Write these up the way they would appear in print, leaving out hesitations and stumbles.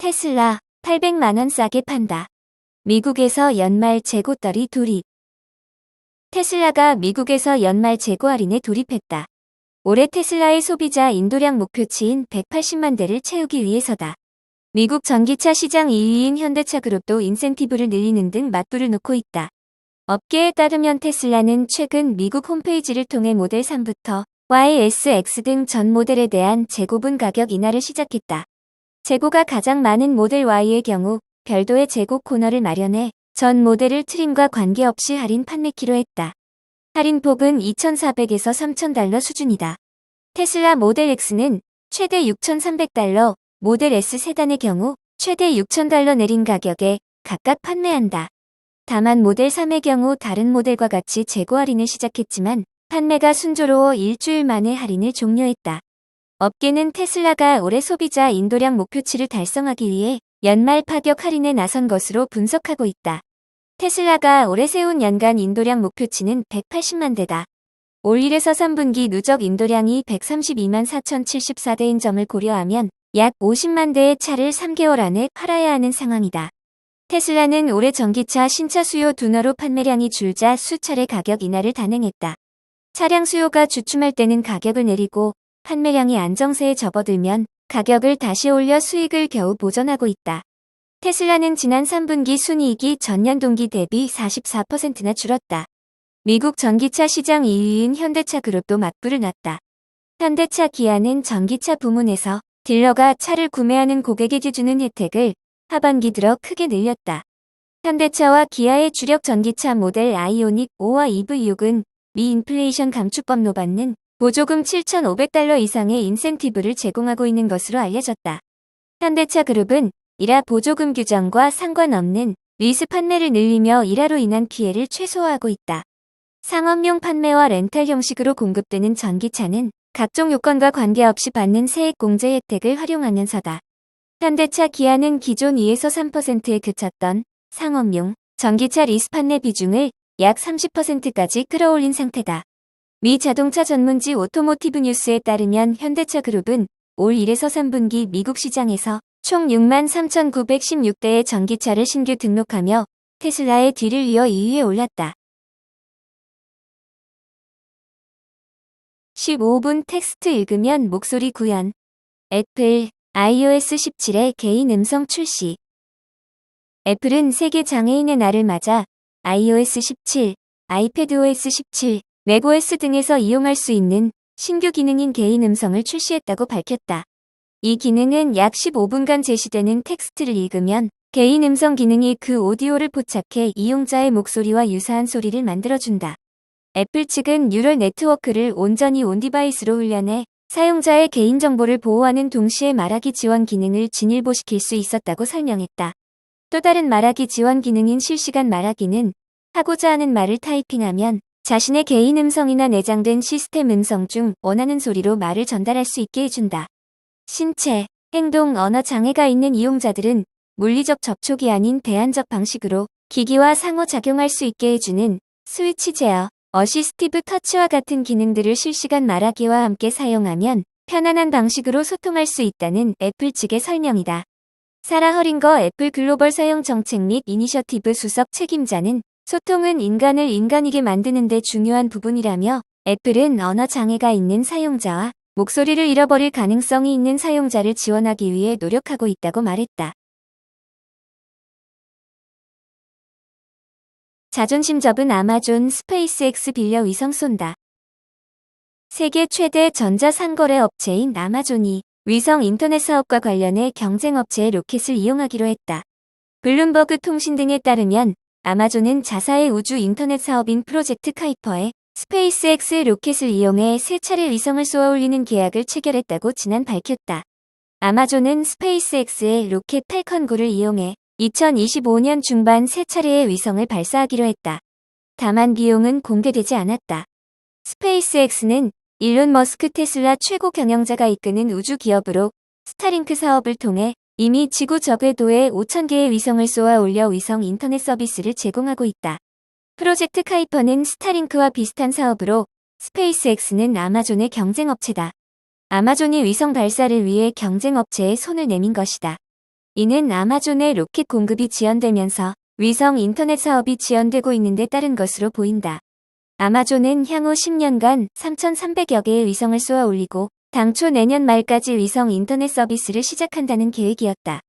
테슬라 800만 원 싸게 판다. 미국에서 연말 재고떨이 돌입. 테슬라가 미국에서 연말 재고 할인에 돌입했다. 올해 테슬라의 소비자 인도량 목표치인 180만 대를 채우기 위해서다. 미국 전기차 시장 2위인 현대차 그룹도 인센티브를 늘리는 등 맞불을 놓고 있다. 업계에 따르면 테슬라는 최근 미국 홈페이지를 통해 모델 3부터 YSX 등 전 모델에 대한 재고분 가격 인하를 시작했다. 재고가 가장 많은 모델 Y의 경우 별도의 재고 코너를 마련해 전 모델을 트림과 관계없이 할인 판매키로 했다. 할인폭은 2,400에서 3,000달러 수준이다. 테슬라 모델 X는 최대 6,300달러, 모델 S 세단의 경우 최대 6,000달러 내린 가격에 각각 판매한다. 다만 모델 3의 경우 다른 모델과 같이 재고 할인을 시작했지만 판매가 순조로워 일주일 만에 할인을 종료했다. 업계는 테슬라가 올해 소비자 인도량 목표치를 달성하기 위해 연말 파격 할인에 나선 것으로 분석하고 있다. 테슬라가 올해 세운 연간 인도량 목표치는 180만 대다. 올 1에서 3분기 누적 인도량이 132만 4,074대인 점을 고려하면 약 50만 대의 차를 3개월 안에 팔아야 하는 상황이다. 테슬라는 올해 전기차 신차 수요 둔화로 판매량이 줄자 수차례 가격 인하를 단행했다. 차량 수요가 주춤할 때는 가격을 내리고 판매량이 안정세에 접어들면 가격을 다시 올려 수익을 겨우 보전하고 있다. 테슬라는 지난 3분기 순이익이 전년 동기 대비 44%나 줄었다. 미국 전기차 시장 2위인 현대차 그룹도 맞불을 놨다. 현대차 기아는 전기차 부문에서 딜러가 차를 구매하는 고객에게 주는 혜택을 하반기 들어 크게 늘렸다. 현대차와 기아의 주력 전기차 모델 아이오닉 5와 EV6은 미 인플레이션 감축법 노받는 보조금 7,500달러 이상의 인센티브를 제공하고 있는 것으로 알려졌다. 현대차 그룹은 일하 보조금 규정과 상관없는 리스 판매를 늘리며 일하로 인한 피해를 최소화하고 있다. 상업용 판매와 렌탈 형식으로 공급되는 전기차는 각종 요건과 관계없이 받는 세액 공제 혜택을 활용하면서다. 현대차 기아는 기존 2에서 3%에 그쳤던 상업용 전기차 리스 판매 비중을 약 30%까지 끌어올린 상태다. 미 자동차 전문지 오토모티브 뉴스에 따르면 현대차 그룹은 올 1에서 3분기 미국 시장에서 총 6만 3,916대의 전기차를 신규 등록하며 테슬라의 뒤를 이어 2위에 올랐다. 15분 텍스트 읽으면 목소리 구현. 애플 iOS 17의 개인 음성 출시. 애플은 세계 장애인의 날을 맞아 iOS 17, iPadOS 17, 맥OS 등에서 이용할 수 있는 신규 기능인 개인 음성을 출시했다고 밝혔다. 이 기능은 약 15분간 제시되는 텍스트를 읽으면 개인 음성 기능이 그 오디오를 포착해 이용자의 목소리와 유사한 소리를 만들어준다. 애플 측은 뉴럴 네트워크를 온전히 온 디바이스로 훈련해 사용자의 개인정보를 보호하는 동시에 말하기 지원 기능을 진일보시킬 수 있었다고 설명했다. 또 다른 말하기 지원 기능인 실시간 말하기는 하고자 하는 말을 타이핑하면 자신의 개인 음성이나 내장된 시스템 음성 중 원하는 소리로 말을 전달할 수 있게 해준다. 신체, 행동, 언어 장애가 있는 이용자들은 물리적 접촉이 아닌 대안적 방식으로 기기와 상호작용할 수 있게 해주는 스위치 제어, 어시스티브 터치와 같은 기능들을 실시간 말하기와 함께 사용하면 편안한 방식으로 소통할 수 있다는 애플 측의 설명이다. 사라 허링거 애플 글로벌 사용 정책 및 이니셔티브 수석 책임자는 소통은 인간을 인간이게 만드는 데 중요한 부분이라며 애플은 언어 장애가 있는 사용자와 목소리를 잃어버릴 가능성이 있는 사용자를 지원하기 위해 노력하고 있다고 말했다. 자존심 접은 아마존 스페이스X 빌려 위성 쏜다. 세계 최대 전자상거래 업체인 아마존이 위성 인터넷 사업과 관련해 경쟁업체의 로켓을 이용하기로 했다. 블룸버그 통신 등에 따르면 아마존은 자사의 우주 인터넷 사업인 프로젝트 카이퍼에 스페이스X 로켓을 이용해 3차례 위성을 쏘아 올리는 계약을 체결했다고 지난 밝혔다. 아마존은 스페이스X의 로켓 팔컨 9를 이용해 2025년 중반 3차례의 위성을 발사하기로 했다. 다만 비용은 공개되지 않았다. 스페이스X는 일론 머스크 테슬라 최고 경영자가 이끄는 우주 기업으로 스타링크 사업을 통해 이미 지구 저궤도에 5,000개의 위성을 쏘아 올려 위성 인터넷 서비스를 제공하고 있다. 프로젝트 카이퍼는 스타링크와 비슷한 사업으로 스페이스X는 아마존의 경쟁업체다. 아마존이 위성 발사를 위해 경쟁업체에 손을 내민 것이다. 이는 아마존의 로켓 공급이 지연되면서 위성 인터넷 사업이 지연되고 있는 데 따른 것으로 보인다. 아마존은 향후 10년간 3,300여 개의 위성을 쏘아 올리고 당초 내년 말까지 위성 인터넷 서비스를 시작한다는 계획이었다.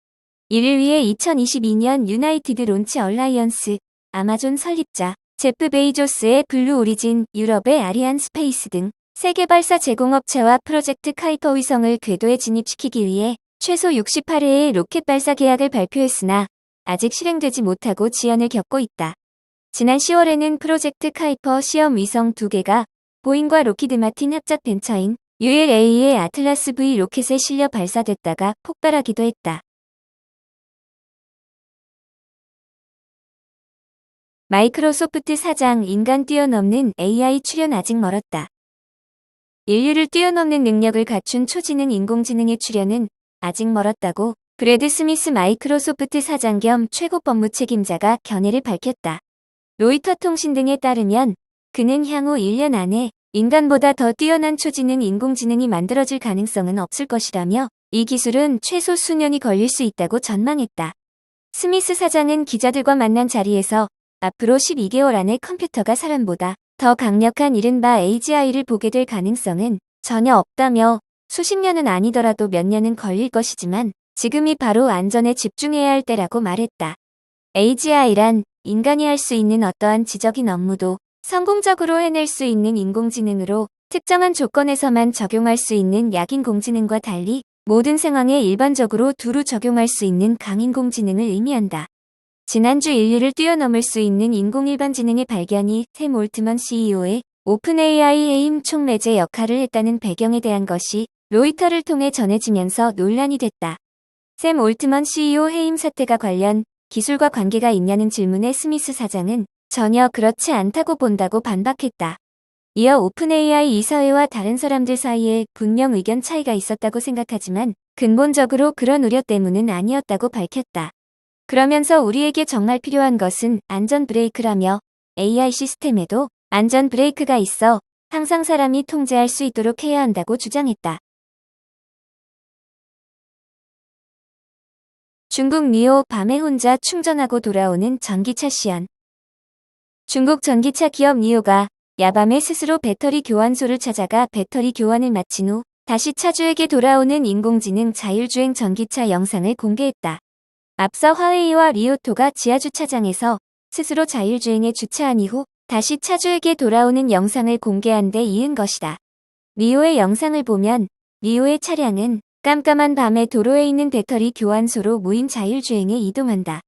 이를 위해 2022년 유나이티드 론치 얼라이언스, 아마존 설립자, 제프 베이조스의 블루 오리진, 유럽의 아리안 스페이스 등 세계 발사 제공업체와 프로젝트 카이퍼 위성을 궤도에 진입시키기 위해 최소 68회의 로켓 발사 계약을 발표했으나 아직 실행되지 못하고 지연을 겪고 있다. 지난 10월에는 프로젝트 카이퍼 시험 위성 2개가 보잉과 로키드 마틴 합작 벤처인 ULA의 아틀라스 V 로켓에 실려 발사됐다가 폭발하기도 했다. 마이크로소프트 사장 인간 뛰어넘는 AI 출현 아직 멀었다. 인류를 뛰어넘는 능력을 갖춘 초지능 인공지능의 출현은 아직 멀었다고 브래드 스미스 마이크로소프트 사장 겸 최고 법무 책임자가 견해를 밝혔다. 로이터 통신 등에 따르면 그는 향후 1년 안에 인간보다 더 뛰어난 초지능 인공지능이 만들어질 가능성은 없을 것이라며 이 기술은 최소 수년이 걸릴 수 있다고 전망했다. 스미스 사장은 기자들과 만난 자리에서 앞으로 12개월 안에 컴퓨터가 사람보다 더 강력한 이른바 AGI를 보게 될 가능성은 전혀 없다며 수십 년은 아니더라도 몇 년은 걸릴 것이지만 지금이 바로 안전에 집중해야 할 때라고 말했다. AGI란 인간이 할 수 있는 어떠한 지적인 업무도 성공적으로 해낼 수 있는 인공지능으로 특정한 조건에서만 적용할 수 있는 약인공지능과 달리 모든 상황에 일반적으로 두루 적용할 수 있는 강인공지능을 의미한다. 지난주 인류를 뛰어넘을 수 있는 인공일반지능의 발견이 샘 올트먼 CEO의 오픈AI 해임 총매제 역할을 했다는 배경에 대한 것이 로이터를 통해 전해지면서 논란이 됐다. 샘 올트먼 CEO 해임 사태가 관련 기술과 관계가 있냐는 질문에 스미스 사장은 전혀 그렇지 않다고 본다고 반박했다. 이어 오픈AI 이사회와 다른 사람들 사이에 분명 의견 차이가 있었다고 생각하지만 근본적으로 그런 우려 때문은 아니었다고 밝혔다. 그러면서 우리에게 정말 필요한 것은 안전 브레이크라며 AI 시스템에도 안전 브레이크가 있어 항상 사람이 통제할 수 있도록 해야 한다고 주장했다. 중국 니오 밤에 혼자 충전하고 돌아오는 전기차 시연. 중국 전기차 기업 니오가 야밤에 스스로 배터리 교환소를 찾아가 배터리 교환을 마친 후 다시 차주에게 돌아오는 인공지능 자율주행 전기차 영상을 공개했다. 앞서 화웨이와 리오토가 지하주차장에서 스스로 자율주행에 주차한 이후 다시 차주에게 돌아오는 영상을 공개한 데 이은 것이다. 니오의 영상을 보면 니오의 차량은 깜깜한 밤에 도로에 있는 배터리 교환소로 무인 자율주행에 이동한다.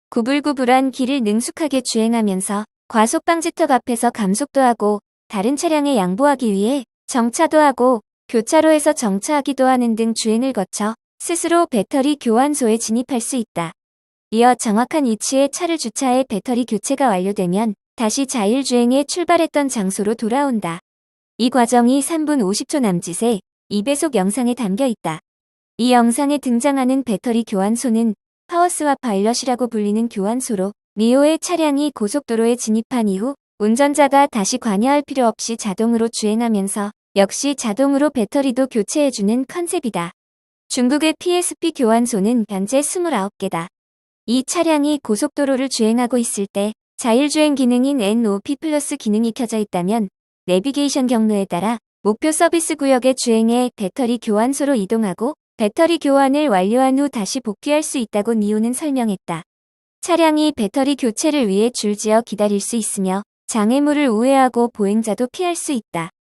구불구불한 길을 능숙하게 주행하면서 과속방지턱 앞에서 감속도 하고 다른 차량에 양보하기 위해 정차도 하고 교차로에서 정차하기도 하는 등 주행을 거쳐 스스로 배터리 교환소에 진입할 수 있다. 이어 정확한 위치에 차를 주차해 배터리 교체가 완료되면 다시 자율주행에 출발했던 장소로 돌아온다. 이 과정이 3분 50초 남짓의 2배속 영상에 담겨 있다. 이 영상에 등장하는 배터리 교환소는 파워스와 파일럿이라고 불리는 교환소로 니오의 차량이 고속도로에 진입한 이후 운전자가 다시 관여할 필요 없이 자동으로 주행하면서 역시 자동으로 배터리도 교체해주는 컨셉이다. 중국의 PSP 교환소는 현재 29개다. 이 차량이 고속도로를 주행하고 있을 때 자율주행 기능인 NOP 플러스 기능이 켜져 있다면 내비게이션 경로에 따라 목표 서비스 구역에 주행해 배터리 교환소로 이동하고 배터리 교환을 완료한 후 다시 복귀할 수 있다고 니오는 설명했다. 차량이 배터리 교체를 위해 줄지어 기다릴 수 있으며 장애물을 우회하고 보행자도 피할 수 있다.